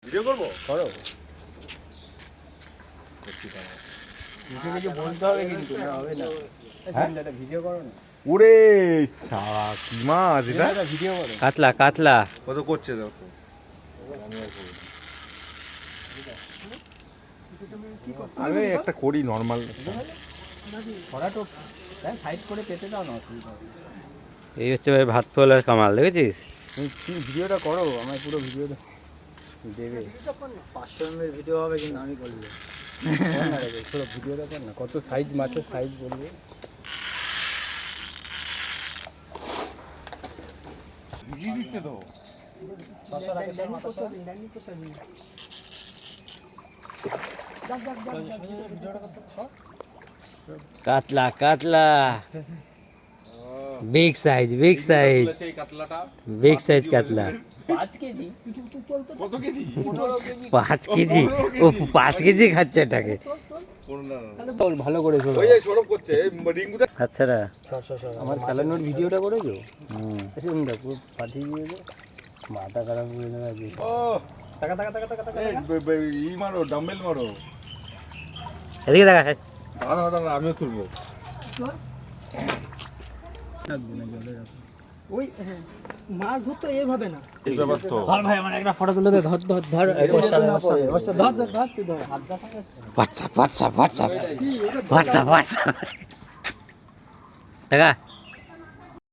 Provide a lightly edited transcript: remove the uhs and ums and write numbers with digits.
Video করবো করো কিছু বলতে হবে কিন্তু না হবে না একটা ভিডিও করো না ওরে শালা কি মাছ এটা একটা ভিডিও করো কাতলা কাতলা কত করছে দেখো আমি একটা করি নর্মাল করা তো সাইড করে পেতে দাও না অসুবিধা হবে এই হচ্ছে ভাই ভাত ফোলার কামাল দেখেছিস? তুমি ভিডিওটা করো আমার পুরো ভিডিওটা দেবে 500 এর ভিডিও হবে কিন্তু আমি করব না রে পুরো ভিডিওটা কর না কত সাইজ মাছের সাইজ বলবে ভিডিও দিচ্ছে তো কাতলা কাতলা বিগ সাইজ বিগ সাইজ এই কাতলাটা বিগ সাইজ কাতলা 5 কেজি কত কেজি 5 কেজি ও 5 কেজি খাচ্ছে এটাকে ভালো করে শোনো ওই সরব করছে রিঙ্গুটা আচ্ছা রা আমার খেলানোর ভিডিওটা করেছো হুম শুন দেখো পাঠিয়ে দিয়েছে মাথা খারাপ হয়ে যাবে ও টাকা টাকা টাকা টাকা টাকা ই মারো ডাম্বেল মারো এদিকে দেখা দাদা দাদা আমিও তুলবো ওই মাছ ধরতে এভাবে না এই ব্যাপার তো ধর ভাই আমার একটা ফটো তুলে দে ধর ধর ধর ধর ধর তুই ধর হাত দেখা WhatsApp WhatsApp WhatsApp WhatsApp WhatsApp দেখা